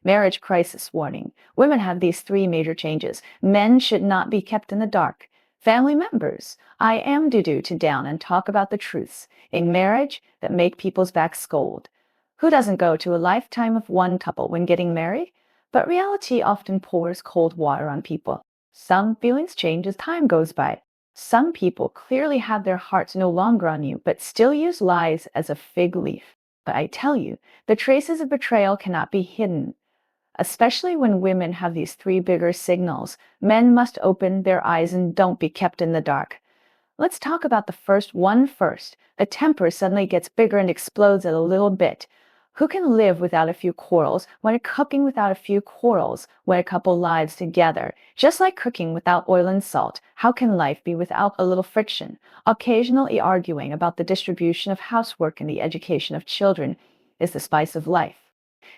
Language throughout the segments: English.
Marriage crisis warning. Women have these three major changes. Men should not be kept in the dark. Family members, I am due to down and talk about the truths in marriage that make people's backs scold. Who doesn't go to a lifetime of one couple when getting married? But reality often pours cold water on people. Some feelings change as time goes by. Some people clearly have their hearts no longer on you, but still use lies as a fig leaf. But I tell you, the traces of betrayal cannot be hidden. Especially when women have these three bigger signals, men must open their eyes and don't be kept in the dark. Let's talk about the first one first. The temper suddenly gets bigger and explodes a little bit. Who can live without a few quarrels? When cooking without a few quarrels, when a couple lives together? Just like cooking without oil and salt, how can life be without a little friction? Occasionally arguing about the distribution of housework and the education of children is the spice of life.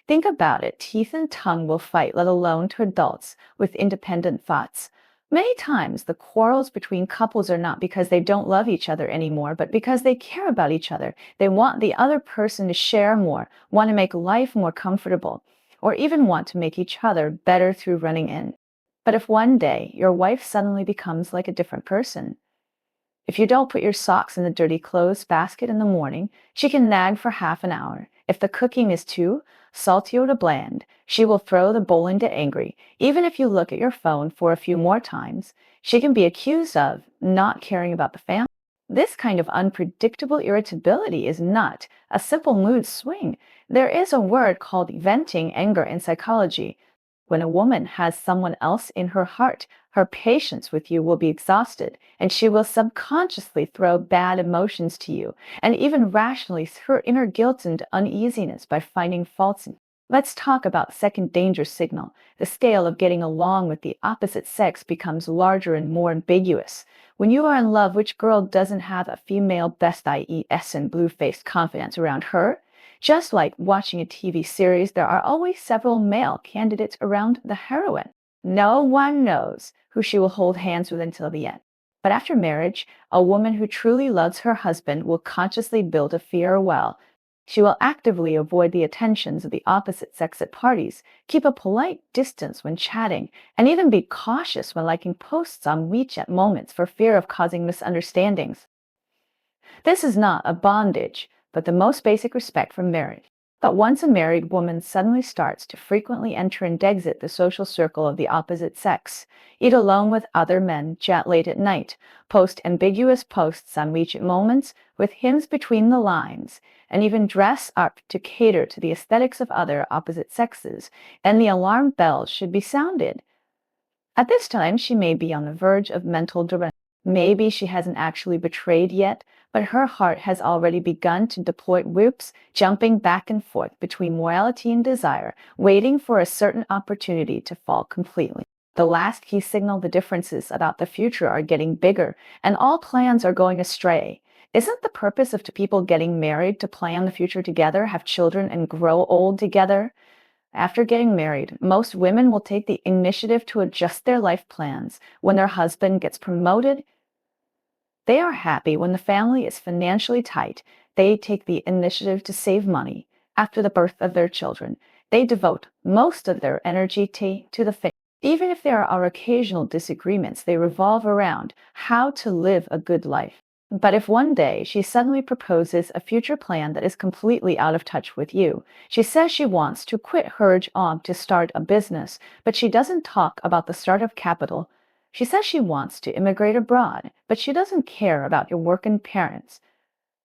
Think about it, teeth and tongue will fight, let alone to adults with independent thoughts. Many times, the quarrels between couples are not because they don't love each other anymore, but because they care about each other. They want the other person to share more, want to make life more comfortable, or even want to make each other better through running in. But if one day your wife suddenly becomes like a different person, if you don't put your socks in the dirty clothes basket in the morning, she can nag for half an hour. If the cooking is too salty or too bland, she will throw the bowl into angry. Even if you look at your phone for a few more times, she can be accused of not caring about the family. This kind of unpredictable irritability is not a simple mood swing. There is a word called venting anger in psychology. When a woman has someone else in her heart, her patience with you will be exhausted, and she will subconsciously throw bad emotions to you, and even rationally through inner guilt and uneasiness by finding faults in. Let's talk about second danger signal. The scale of getting along with the opposite sex becomes larger and more ambiguous. When you are in love, which girl doesn't have a female best IES and blue-faced confidence around her? Just like watching a TV series, there are always several male candidates around the heroine. No one knows who she will hold hands with until the end. But after marriage, a woman who truly loves her husband will consciously build a farewell. She will actively avoid the attentions of the opposite sex at parties, keep a polite distance when chatting, and even be cautious when liking posts on WeChat moments for fear of causing misunderstandings. This is not a bondage, but the most basic respect for marriage. But once a married woman suddenly starts to frequently enter and exit the social circle of the opposite sex, eat alone with other men, chat late at night, post ambiguous posts on WeChat moments with hymns between the lines, and even dress up to cater to the aesthetics of other opposite sexes, then the alarm bells should be sounded. At this time, she may be on the verge of mental duress. Maybe she hasn't actually betrayed yet, but her heart has already begun to deploy whoops, jumping back and forth between morality and desire, waiting for a certain opportunity to fall completely. The last key signal, the differences about the future are getting bigger, and all plans are going astray. Isn't the purpose of two people getting married to plan the future together, have children, and grow old together? After getting married, most women will take the initiative to adjust their life plans. When their husband gets promoted, they are happy. When the family is financially tight, they take the initiative to save money. After the birth of their children, they devote most of their energy to the family. Even if there are occasional disagreements, they revolve around how to live a good life. But if one day she suddenly proposes a future plan that is completely out of touch with you, she says she wants to quit her job to start a business, but she doesn't talk about the startup capital. She says she wants to immigrate abroad, but she doesn't care about your working parents.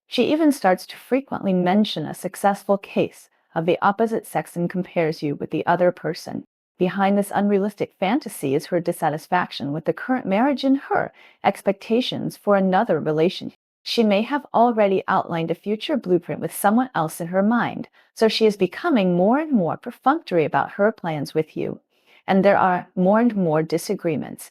She even starts to frequently mention a successful case of the opposite sex and compares you with the other person. Behind this unrealistic fantasy is her dissatisfaction with the current marriage and her expectations for another relationship. She may have already outlined a future blueprint with someone else in her mind, so she is becoming more and more perfunctory about her plans with you, and there are more and more disagreements.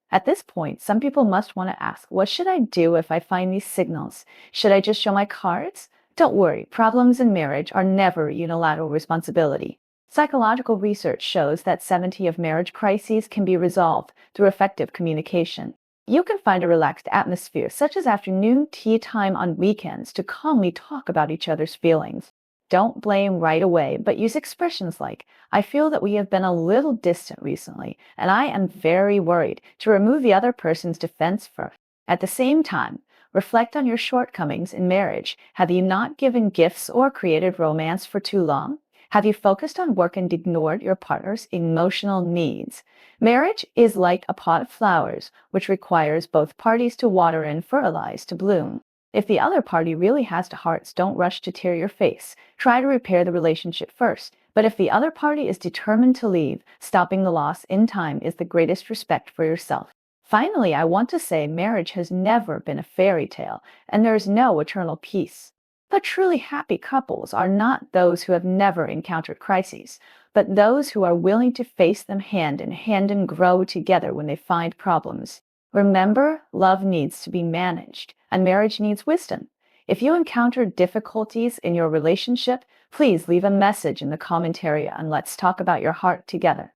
At this point, some people must want to ask, what should I do if I find these signals? Should I just show my cards? Don't worry, problems in marriage are never unilateral responsibility. Psychological research shows that 70% of marriage crises can be resolved through effective communication. You can find a relaxed atmosphere, such as afternoon tea time on weekends, to calmly talk about each other's feelings. Don't blame right away, but use expressions like, I feel that we have been a little distant recently, and I am very worried, to remove the other person's defense first. At the same time, reflect on your shortcomings in marriage. Have you not given gifts or created romance for too long? Have you focused on work and ignored your partner's emotional needs? Marriage is like a pot of flowers, which requires both parties to water and fertilize to bloom. If the other party really has the hearts, don't rush to tear your face. Try to repair the relationship first. But if the other party is determined to leave, stopping the loss in time is the greatest respect for yourself. Finally, I want to say marriage has never been a fairy tale, and there is no eternal peace. But truly happy couples are not those who have never encountered crises, but those who are willing to face them hand in hand and grow together when they find problems. Remember, love needs to be managed, and marriage needs wisdom. If you encounter difficulties in your relationship, please leave a message in the comment area and let's talk about your heart together.